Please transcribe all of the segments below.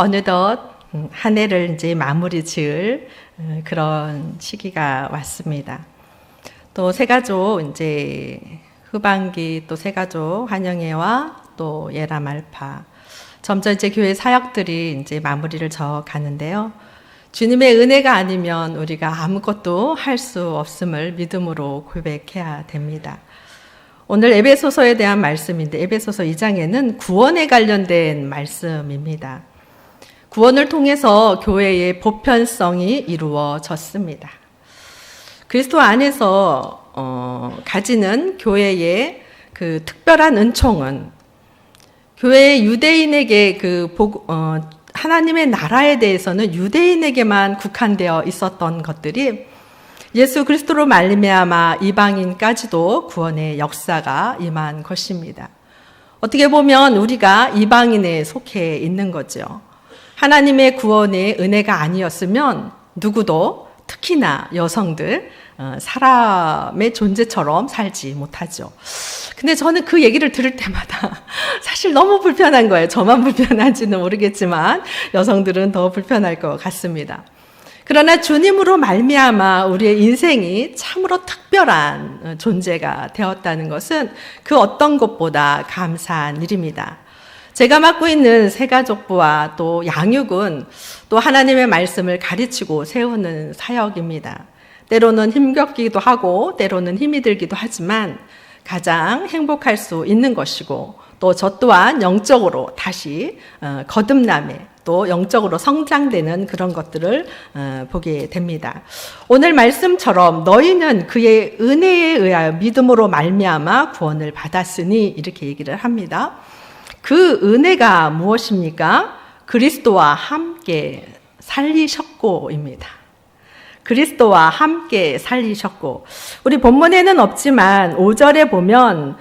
어느덧 한 해를 이제 마무리 지을 그런 시기가 왔습니다. 또 새가족 이제 후반기 또 새가족 환영회와 또 예람 알파 점점 이제 교회 사역들이 이제 마무리를 져 가는데요. 주님의 은혜가 아니면 우리가 아무것도 할 수 없음을 믿음으로 고백해야 됩니다. 오늘 에베소서에 대한 말씀인데 에베소서 2장에는 구원에 관련된 말씀입니다. 구원을 통해서 교회의 보편성이 이루어졌습니다. 그리스도 안에서 가지는 교회의 그 특별한 은총은 교회의 유대인에게 하나님의 나라에 대해서는 유대인에게만 국한되어 있었던 것들이 예수 그리스도로 말미암아 이방인까지도 구원의 역사가 임한 것입니다. 어떻게 보면 우리가 이방인에 속해 있는 거죠. 하나님의 구원의 은혜가 아니었으면 누구도 특히나 여성들 사람의 존재처럼 살지 못하죠. 근데 저는 그 얘기를 들을 때마다 사실 너무 불편한 거예요. 저만 불편한지는 모르겠지만 여성들은 더 불편할 것 같습니다. 그러나 주님으로 말미암아 우리의 인생이 참으로 특별한 존재가 되었다는 것은 그 어떤 것보다 감사한 일입니다. 제가 맡고 있는 새가족부와 또 양육은 또 하나님의 말씀을 가르치고 세우는 사역입니다. 때로는 힘겹기도 하고 때로는 힘이 들기도 하지만 가장 행복할 수 있는 것이고 또 저 또한 영적으로 다시 거듭남에 또 영적으로 성장되는 그런 것들을 보게 됩니다. 오늘 말씀처럼 너희는 그의 은혜에 의하여 믿음으로 말미암아 구원을 받았으니 이렇게 얘기를 합니다. 그 은혜가 무엇입니까? 그리스도와 함께 살리셨고입니다. 그리스도와 함께 살리셨고 우리 본문에는 없지만 5절에 보면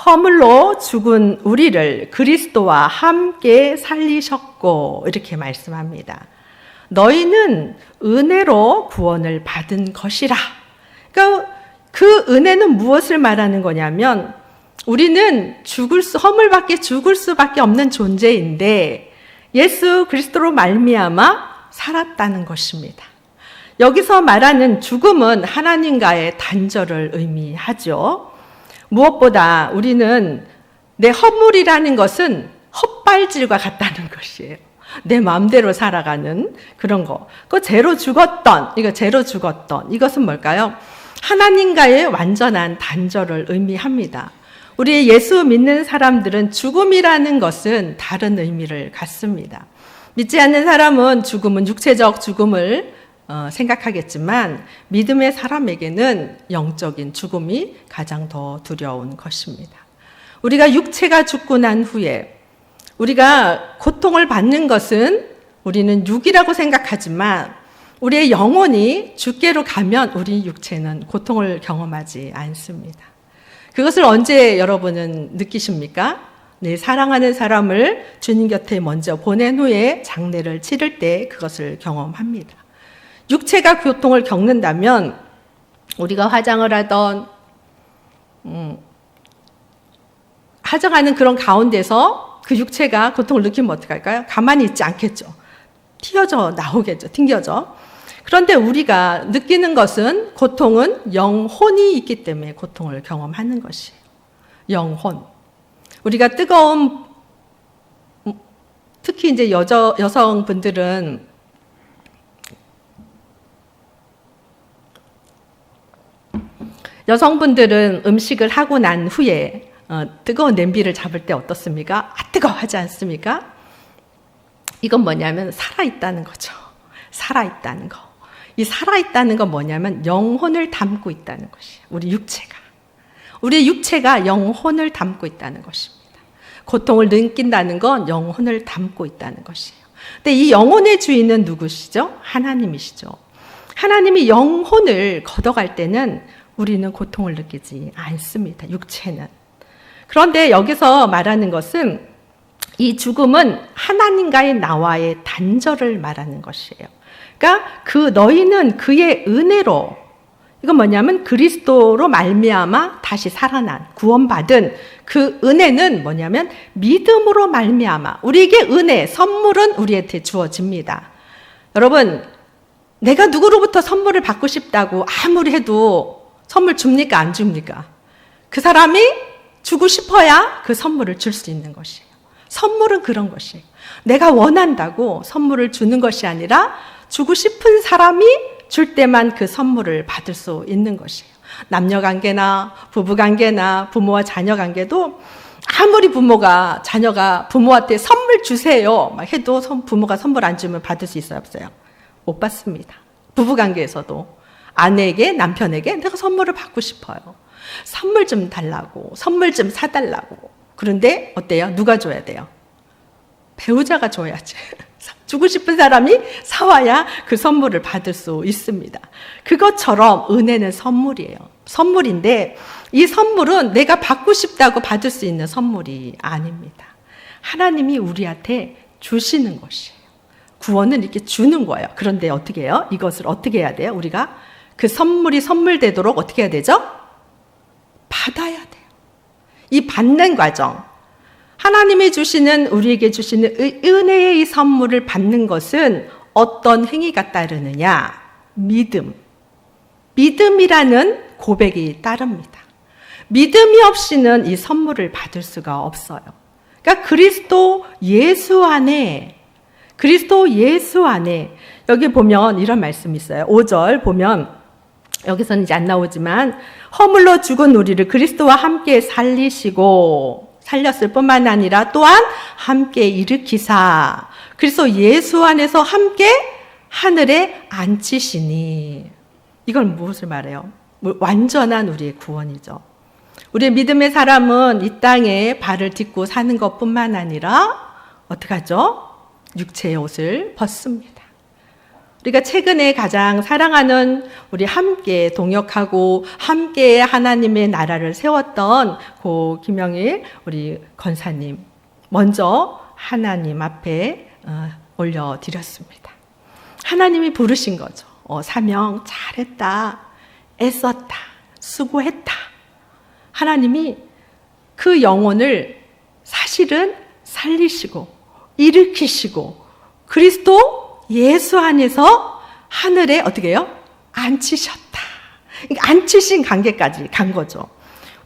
허물로 죽은 우리를 그리스도와 함께 살리셨고 이렇게 말씀합니다. 너희는 은혜로 구원을 받은 것이라. 그러니까 그 은혜는 무엇을 말하는 거냐면 우리는 허물밖에 죽을 수밖에 없는 존재인데 예수 그리스도로 말미암아 살았다는 것입니다. 여기서 말하는 죽음은 하나님과의 단절을 의미하죠. 무엇보다 우리는 내 허물이라는 것은 헛발질과 같다는 것이에요. 내 마음대로 살아가는 그런 거. 죄로 죽었던 이것은 뭘까요? 하나님과의 완전한 단절을 의미합니다. 우리 예수 믿는 사람들은 죽음이라는 것은 다른 의미를 갖습니다. 믿지 않는 사람은 죽음은 육체적 죽음을 생각하겠지만 믿음의 사람에게는 영적인 죽음이 가장 더 두려운 것입니다. 우리가 육체가 죽고 난 후에 우리가 고통을 받는 것은 우리는 육이라고 생각하지만 우리의 영혼이 주께로 가면 우리 육체는 고통을 경험하지 않습니다. 그것을 언제 여러분은 느끼십니까? 내 사랑하는 사람을 주님 곁에 먼저 보낸 후에 장례를 치를 때 그것을 경험합니다. 육체가 고통을 겪는다면 우리가 화장을 하던 화장하는 그런 가운데서 그 육체가 고통을 느끼면 어떡할까요? 가만히 있지 않겠죠. 튀어져 나오겠죠. 튕겨져. 그런데 우리가 느끼는 것은 고통은 영혼이 있기 때문에 고통을 경험하는 것이에요. 영혼. 우리가 뜨거운 특히 이제 여성분들은 음식을 하고 난 후에 뜨거운 냄비를 잡을 때 어떻습니까? 뜨거워 하지 않습니까? 이건 뭐냐면 살아있다는 거죠. 살아있다는 거. 이 살아있다는 건 뭐냐면 영혼을 담고 있다는 것이에요. 우리의 육체가 영혼을 담고 있다는 것입니다. 고통을 느낀다는 건 영혼을 담고 있다는 것이에요. 근데 이 영혼의 주인은 누구시죠? 하나님이시죠. 하나님이 영혼을 걷어갈 때는 우리는 고통을 느끼지 않습니다. 육체는. 그런데 여기서 말하는 것은 이 죽음은 하나님과의 나와의 단절을 말하는 것이에요. 그러니까 너희는 그의 은혜로 이건 뭐냐면 그리스도로 말미암아 다시 살아난 구원받은 그 은혜는 뭐냐면 믿음으로 말미암아 우리에게 은혜, 선물은 우리한테 주어집니다. 여러분, 내가 누구로부터 선물을 받고 싶다고 아무리 해도 선물 줍니까? 안 줍니까? 그 사람이 주고 싶어야 그 선물을 줄 수 있는 것이에요. 선물은 그런 것이에요. 내가 원한다고 선물을 주는 것이 아니라 주고 싶은 사람이 줄 때만 그 선물을 받을 수 있는 것이에요. 남녀관계나 부부관계나 부모와 자녀관계도 아무리 자녀가 부모한테 선물 주세요 막 해도 부모가 선물 안 주면 받을 수 있어요, 없어요? 못 받습니다. 부부관계에서도 아내에게, 남편에게 내가 선물을 받고 싶어요. 선물 좀 달라고, 선물 좀 사달라고. 그런데 어때요? 누가 줘야 돼요? 배우자가 줘야지. 주고 싶은 사람이 사와야 그 선물을 받을 수 있습니다. 그것처럼 은혜는 선물이에요. 선물인데 이 선물은 내가 받고 싶다고 받을 수 있는 선물이 아닙니다. 하나님이 우리한테 주시는 것이에요. 구원은 이렇게 주는 거예요. 그런데 어떻게 해요? 이것을 어떻게 해야 돼요? 우리가 그 선물이 선물되도록 어떻게 해야 되죠? 받아야 돼요. 이 받는 과정, 하나님이 주시는, 우리에게 주시는 은혜의 이 선물을 받는 것은 어떤 행위가 따르느냐? 믿음. 믿음이라는 고백이 따릅니다. 믿음이 없이는 이 선물을 받을 수가 없어요. 그러니까 그리스도 예수 안에 여기 보면 이런 말씀이 있어요. 5절 보면 여기서는 이제 안 나오지만 허물로 죽은 우리를 그리스도와 함께 살렸을 뿐만 아니라 또한 함께 일으키사 그리스도 예수 안에서 함께 하늘에 앉히시니. 이걸 무엇을 말해요? 완전한 우리의 구원이죠. 우리의 믿음의 사람은 이 땅에 발을 딛고 사는 것뿐만 아니라 어떻게 하죠? 육체의 옷을 벗습니다. 우리가 최근에 가장 사랑하는 우리 함께 동역하고 함께 하나님의 나라를 세웠던 고 김영일 우리 권사님 먼저 하나님 앞에 올려드렸습니다. 하나님이 부르신 거죠. 사명 잘했다, 애썼다, 수고했다. 하나님이 그 영혼을 사실은 살리시고 일으키시고 그리스도 예수 안에서 하늘에 어떻게 해요? 앉히셨다. 앉히신 관계까지 간 거죠.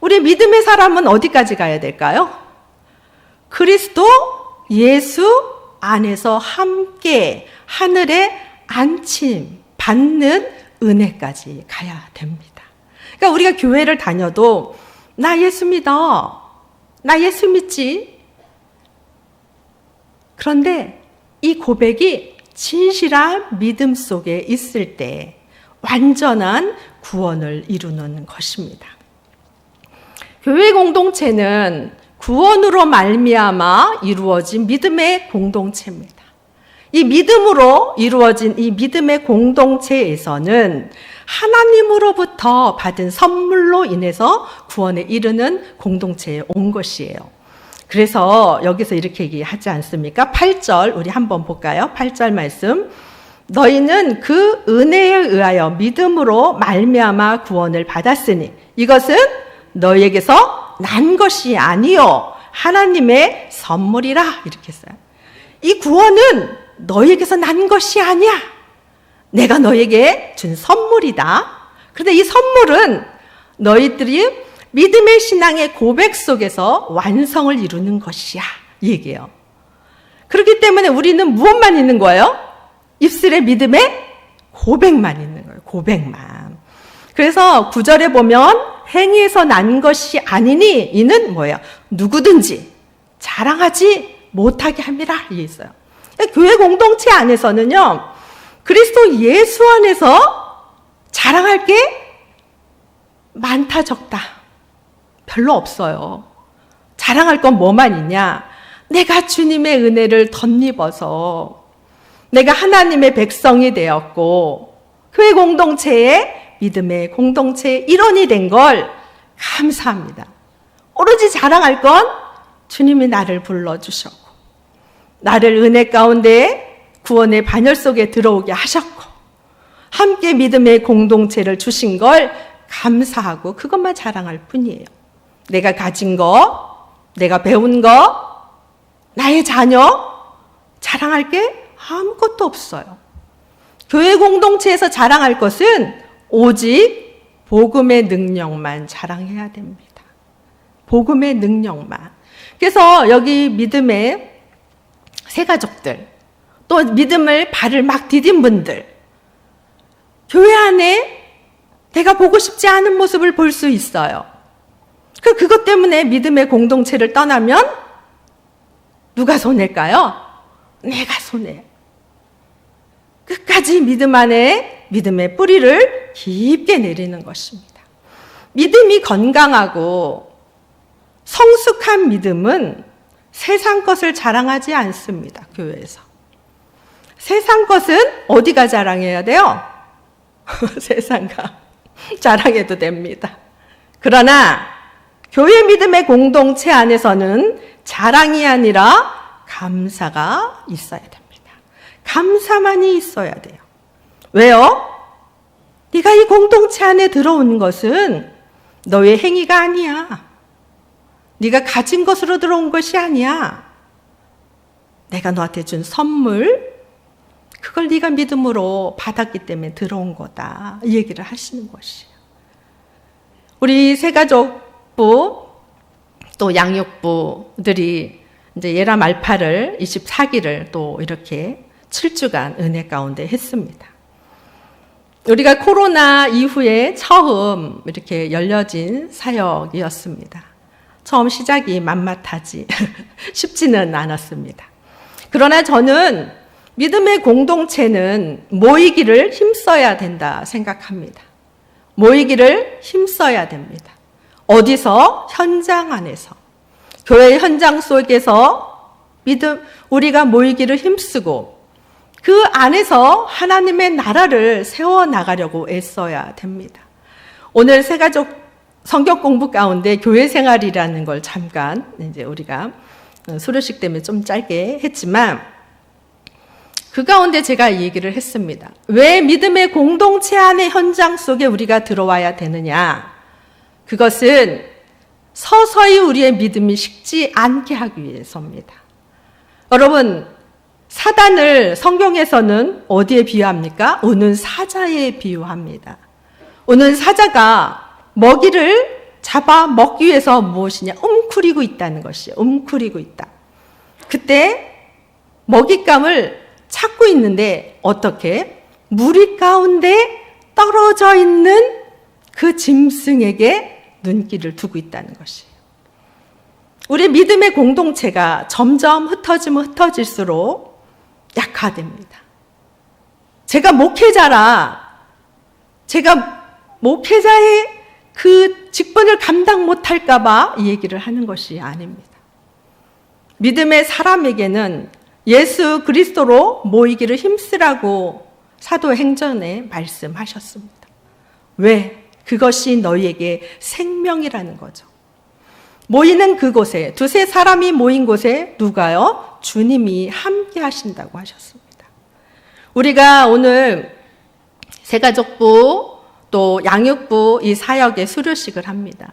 우리 믿음의 사람은 어디까지 가야 될까요? 그리스도 예수 안에서 함께 하늘에 앉힘 받는 은혜까지 가야 됩니다. 그러니까 우리가 교회를 다녀도 나 예수 믿어. 나 예수 믿지. 그런데 이 고백이 진실한 믿음 속에 있을 때 완전한 구원을 이루는 것입니다. 교회 공동체는 구원으로 말미암아 이루어진 믿음의 공동체입니다. 이 믿음으로 이루어진 이 믿음의 공동체에서는 하나님으로부터 받은 선물로 인해서 구원에 이르는 공동체에 온 것이에요. 그래서 여기서 이렇게 얘기하지 않습니까? 8절 우리 한번 볼까요? 8절 말씀. 너희는 그 은혜에 의하여 믿음으로 말미암아 구원을 받았으니 이것은 너희에게서 난 것이 아니요 하나님의 선물이라 이렇게 했어요. 이 구원은 너희에게서 난 것이 아니야. 내가 너희에게 준 선물이다. 그런데 이 선물은 너희들이 믿음의 신앙의 고백 속에서 완성을 이루는 것이야. 이 얘기예요. 그렇기 때문에 우리는 무엇만 있는 거예요? 입술의 믿음의 고백만 있는 거예요. 고백만. 그래서 9절에 보면 행위에서 난 것이 아니니 이는 뭐예요? 누구든지 자랑하지 못하게 함이라. 이게 있어요. 교회 공동체 안에서는요. 그리스도 예수 안에서 자랑할 게 많다 적다. 별로 없어요. 자랑할 건 뭐만 있냐? 내가 주님의 은혜를 덧입어서 내가 하나님의 백성이 되었고 교회 공동체의 믿음의 공동체의 일원이 된 걸 감사합니다. 오로지 자랑할 건 주님이 나를 불러주셨고 나를 은혜 가운데 구원의 반열 속에 들어오게 하셨고 함께 믿음의 공동체를 주신 걸 감사하고 그것만 자랑할 뿐이에요. 내가 가진 거, 내가 배운 거, 나의 자녀 자랑할 게 아무것도 없어요. 교회 공동체에서 자랑할 것은 오직 복음의 능력만 자랑해야 됩니다. 복음의 능력만. 그래서 여기 믿음의 새가족들, 또 믿음을 발을 막 디딘 분들, 교회 안에 내가 보고 싶지 않은 모습을 볼 수 있어요. 그것 때문에 믿음의 공동체를 떠나면 누가 손해일까요? 내가 손해. 끝까지 믿음 안에 믿음의 뿌리를 깊게 내리는 것입니다. 믿음이 건강하고 성숙한 믿음은 세상 것을 자랑하지 않습니다. 교회에서. 세상 것은 어디가 자랑해야 돼요? 세상가 자랑해도 됩니다. 그러나 교회 믿음의 공동체 안에서는 자랑이 아니라 감사가 있어야 됩니다. 감사만이 있어야 돼요. 왜요? 네가 이 공동체 안에 들어온 것은 너의 행위가 아니야. 네가 가진 것으로 들어온 것이 아니야. 내가 너한테 준 선물, 그걸 네가 믿음으로 받았기 때문에 들어온 거다. 이 얘기를 하시는 것이에요. 우리 새가족부 또 양육부들이 이제 예람 알파를 24기를 또 이렇게 7주간 은혜 가운데 했습니다. 우리가 코로나 이후에 처음 이렇게 열려진 사역이었습니다. 처음 시작이 만만하지 쉽지는 않았습니다. 그러나 저는 믿음의 공동체는 모이기를 힘써야 된다 생각합니다. 모이기를 힘써야 됩니다. 어디서? 현장 안에서. 교회 현장 속에서 우리가 모이기를 힘쓰고 그 안에서 하나님의 나라를 세워나가려고 애써야 됩니다. 오늘 새가족 성경 공부 가운데 교회 생활이라는 걸 잠깐 이제 우리가 수료식 때문에 좀 짧게 했지만 그 가운데 제가 이 얘기를 했습니다. 왜 믿음의 공동체 안의 현장 속에 우리가 들어와야 되느냐? 그것은 서서히 우리의 믿음이 식지 않게 하기 위해서입니다. 여러분, 사단을 성경에서는 어디에 비유합니까? 우는 사자에 비유합니다. 우는 사자가 먹이를 잡아 먹기 위해서 무엇이냐? 움크리고 있다는 것이에요. 움크리고 있다. 그때 먹잇감을 찾고 있는데 어떻게? 무리 가운데 떨어져 있는 그 짐승에게 눈길을 두고 있다는 것이에요. 우리 믿음의 공동체가 점점 흩어지면 흩어질수록 약화됩니다. 제가 목회자의 그 직분을 감당 못할까 봐 이 얘기를 하는 것이 아닙니다. 믿음의 사람에게는 예수 그리스도로 모이기를 힘쓰라고 사도행전에 말씀하셨습니다. 왜? 그것이 너희에게 생명이라는 거죠. 모이는 그곳에, 두세 사람이 모인 곳에 누가요? 주님이 함께 하신다고 하셨습니다. 우리가 오늘 새가족부 또 양육부 이 사역의 수료식을 합니다.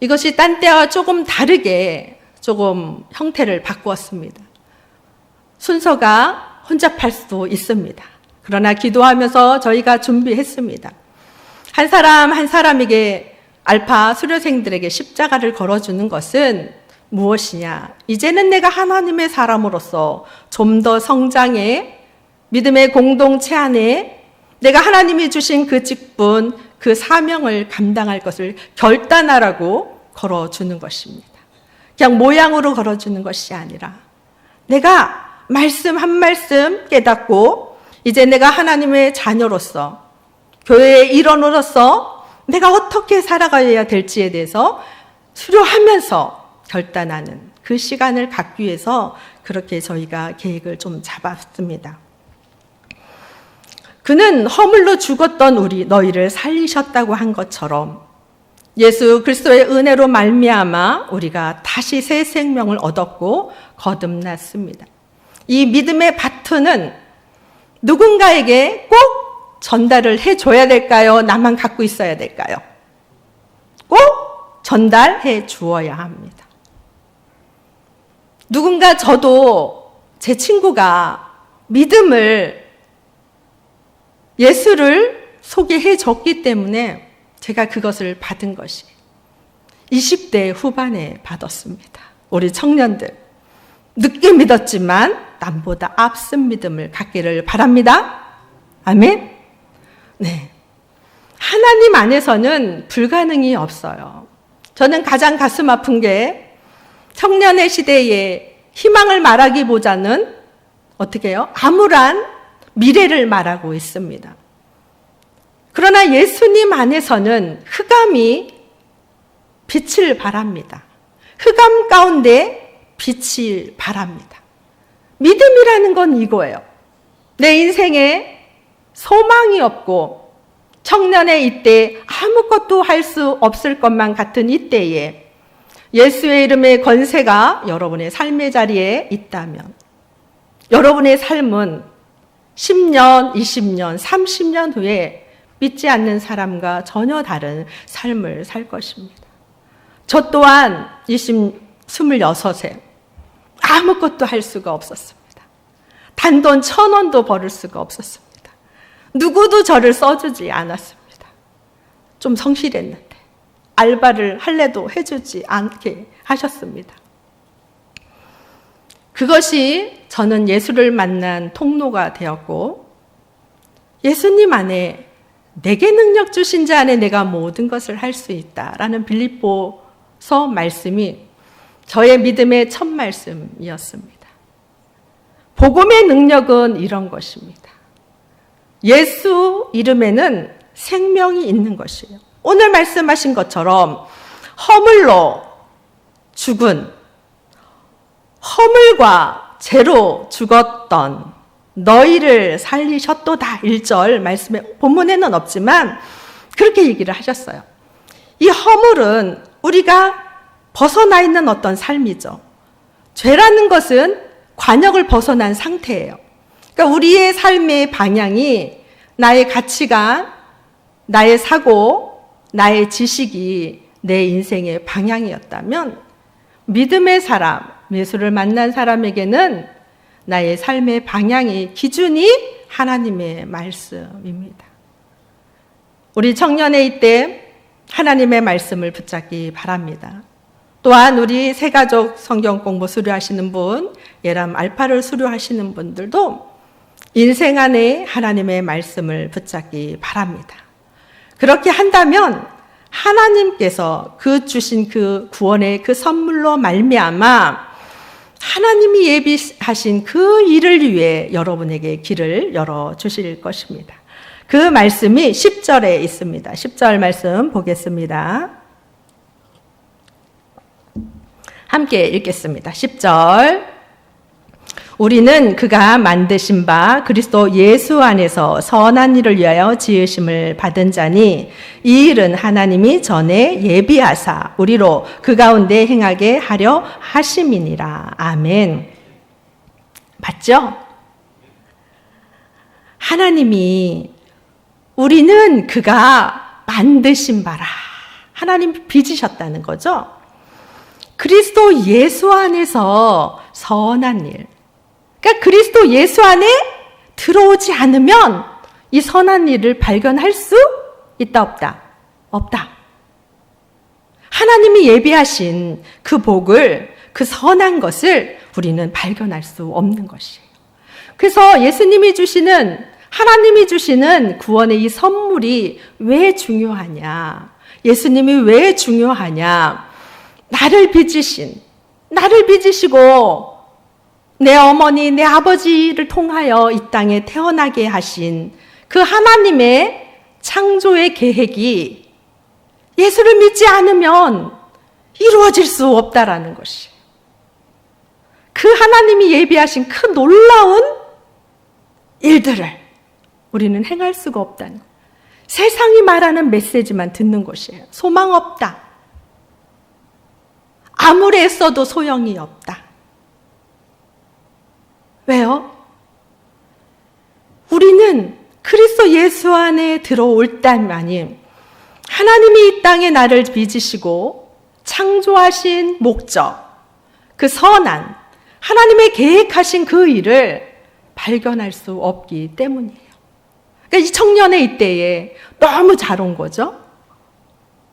이것이 딴 때와 조금 다르게 조금 형태를 바꾸었습니다. 순서가 혼잡할 수도 있습니다. 그러나 기도하면서 저희가 준비했습니다. 한 사람 한 사람에게 알파 수료생들에게 십자가를 걸어주는 것은 무엇이냐? 이제는 내가 하나님의 사람으로서 좀 더 성장해 믿음의 공동체 안에 내가 하나님이 주신 그 직분, 그 사명을 감당할 것을 결단하라고 걸어주는 것입니다. 그냥 모양으로 걸어주는 것이 아니라 내가 말씀 한 말씀 깨닫고 이제 내가 하나님의 자녀로서 교회의 일원으로서 내가 어떻게 살아가야 될지에 대해서 수료하면서 결단하는 그 시간을 갖기 위해서 그렇게 저희가 계획을 좀 잡았습니다. 그는 허물로 죽었던 너희를 살리셨다고 한 것처럼 예수 그리스도의 은혜로 말미암아 우리가 다시 새 생명을 얻었고 거듭났습니다. 이 믿음의 바트는 누군가에게 꼭 전달을 해줘야 될까요? 나만 갖고 있어야 될까요? 꼭 전달해 주어야 합니다. 누군가 저도 제 친구가 믿음을, 예수를 소개해 줬기 때문에 제가 그것을 받은 것이 20대 후반에 받았습니다. 우리 청년들, 늦게 믿었지만 남보다 앞선 믿음을 갖기를 바랍니다. 아멘. 네. 하나님 안에서는 불가능이 없어요. 저는 가장 가슴 아픈 게 청년의 시대에 희망을 말하기보다는 어떻게 해요? 암울한 미래를 말하고 있습니다. 그러나 예수님 안에서는 흑암이 빛을 발합니다. 흑암 가운데 빛을 발합니다. 믿음이라는 건 이거예요. 내 인생에 소망이 없고 청년의 이때 아무것도 할 수 없을 것만 같은 이때에 예수의 이름의 권세가 여러분의 삶의 자리에 있다면 여러분의 삶은 10년, 20년, 30년 후에 믿지 않는 사람과 전혀 다른 삶을 살 것입니다. 저 또한 26에 아무것도 할 수가 없었습니다. 단돈 1,000원도 벌을 수가 없었습니다. 누구도 저를 써주지 않았습니다. 좀 성실했는데 알바를 할래도 해주지 않게 하셨습니다. 그것이 저는 예수를 만난 통로가 되었고 예수님 안에 내게 능력 주신 자 안에 내가 모든 것을 할 수 있다라는 빌립보서 말씀이 저의 믿음의 첫 말씀이었습니다. 복음의 능력은 이런 것입니다. 예수 이름에는 생명이 있는 것이에요. 오늘 말씀하신 것처럼 허물로 죽은, 허물과 죄로 죽었던 너희를 살리셨도다. 1절 말씀에 본문에는 없지만 그렇게 얘기를 하셨어요. 이 허물은 우리가 벗어나 있는 어떤 삶이죠. 죄라는 것은 관역을 벗어난 상태예요. 그러니까 우리의 삶의 방향이 나의 가치관, 나의 사고, 나의 지식이 내 인생의 방향이었다면 믿음의 사람, 예수를 만난 사람에게는 나의 삶의 방향이, 기준이 하나님의 말씀입니다. 우리 청년의 이때 하나님의 말씀을 붙잡기 바랍니다. 또한 우리 새가족 성경 공부 수료하시는 분, 예람 알파를 수료하시는 분들도 인생 안에 하나님의 말씀을 붙잡기 바랍니다. 그렇게 한다면 하나님께서 그 주신 그 구원의 그 선물로 말미암아 하나님이 예비하신 그 일을 위해 여러분에게 길을 열어주실 것입니다. 그 말씀이 10절에 있습니다. 10절 말씀 보겠습니다. 함께 읽겠습니다. 10절. 우리는 그가 만드신 바 그리스도 예수 안에서 선한 일을 위하여 지으심을 받은 자니 이 일은 하나님이 전에 예비하사 우리로 그 가운데 행하게 하려 하심이니라. 아멘. 맞죠? 하나님이 우리는 그가 만드신 바라. 하나님 빚으셨다는 거죠. 그리스도 예수 안에서 선한 일. 그러니까 그리스도 예수 안에 들어오지 않으면 이 선한 일을 발견할 수 있다 없다? 없다. 하나님이 예비하신 그 복을, 그 선한 것을 우리는 발견할 수 없는 것이에요. 그래서 예수님이 주시는, 하나님이 주시는 구원의 이 선물이 왜 중요하냐? 예수님이 왜 중요하냐? 나를 빚으시고 내 어머니, 내 아버지를 통하여 이 땅에 태어나게 하신 그 하나님의 창조의 계획이 예수를 믿지 않으면 이루어질 수 없다라는 것이에요. 그 하나님이 예비하신 그 놀라운 일들을 우리는 행할 수가 없다는 거예요. 세상이 말하는 메시지만 듣는 것이에요. 소망 없다. 아무리 애써도 소용이 없다. 왜요? 우리는 그리스도 그리스도 예수 안에 들어올 때만이 하나님이 이 땅에 나를 빚으시고 창조하신 목적, 그 선한 하나님의 계획하신 그 일을 발견할 수 없기 때문이에요. 그러니까 이 청년의 이때에 너무 잘 온 거죠.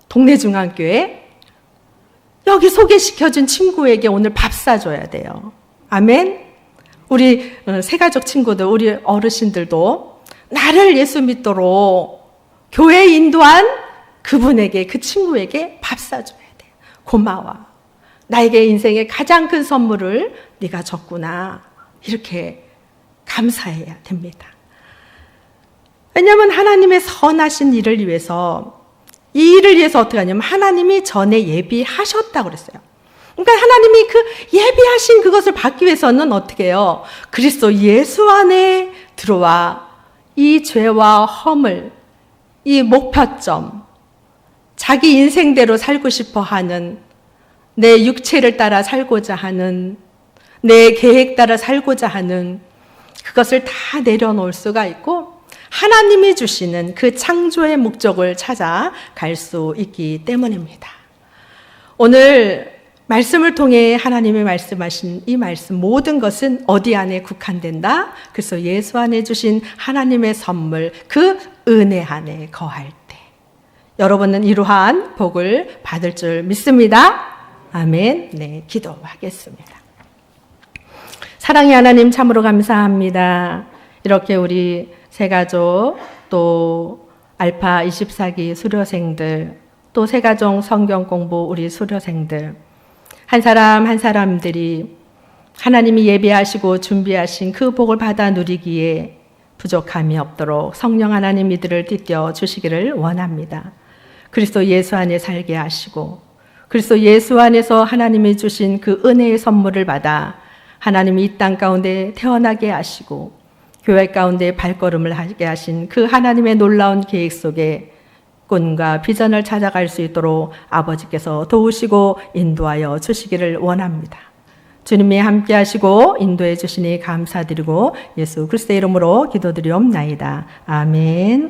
동네 중앙교회 여기 소개시켜준 친구에게 오늘 밥 사줘야 돼요. 아멘. 우리 새가족 친구들, 우리 어르신들도 나를 예수 믿도록 교회에 인도한 그분에게, 그 친구에게 밥 사줘야 돼요. 고마워. 나에게 인생의 가장 큰 선물을 네가 줬구나. 이렇게 감사해야 됩니다. 왜냐하면 하나님의 선하신 일을 위해서, 이 일을 위해서 어떻게 하냐면 하나님이 전에 예비하셨다고 그랬어요. 그러니까 하나님이 그 예비하신 그것을 받기 위해서는 어떻게 해요? 그리스도 예수 안에 들어와 이 죄와 허물, 이 목표점, 자기 인생대로 살고 싶어 하는, 내 육체를 따라 살고자 하는, 내 계획 따라 살고자 하는 그것을 다 내려놓을 수가 있고 하나님이 주시는 그 창조의 목적을 찾아갈 수 있기 때문입니다. 오늘 말씀을 통해 하나님이 말씀하신 이 말씀 모든 것은 어디 안에 국한된다? 그래서 예수 안에 주신 하나님의 선물, 그 은혜 안에 거할 때 여러분은 이러한 복을 받을 줄 믿습니다. 아멘. 네, 기도하겠습니다. 사랑의 하나님 참으로 감사합니다. 이렇게 우리 새가족, 또 알파 24기 수료생들, 또 새가족 성경 공부 우리 수료생들, 한 사람 한 사람들이 하나님이 예비하시고 준비하신 그 복을 받아 누리기에 부족함이 없도록 성령 하나님 이들을 띠려 주시기를 원합니다. 그리스도 예수 안에 살게 하시고 그리스도 예수 안에서 하나님이 주신 그 은혜의 선물을 받아 하나님이 이 땅 가운데 태어나게 하시고 교회 가운데 발걸음을 하게 하신 그 하나님의 놀라운 계획 속에 꿈과 비전을 찾아갈 수 있도록 아버지께서 도우시고 인도하여 주시기를 원합니다. 주님이 함께 하시고 인도해 주시니 감사드리고 예수 그리스도의 이름으로 기도드리옵나이다. 아멘.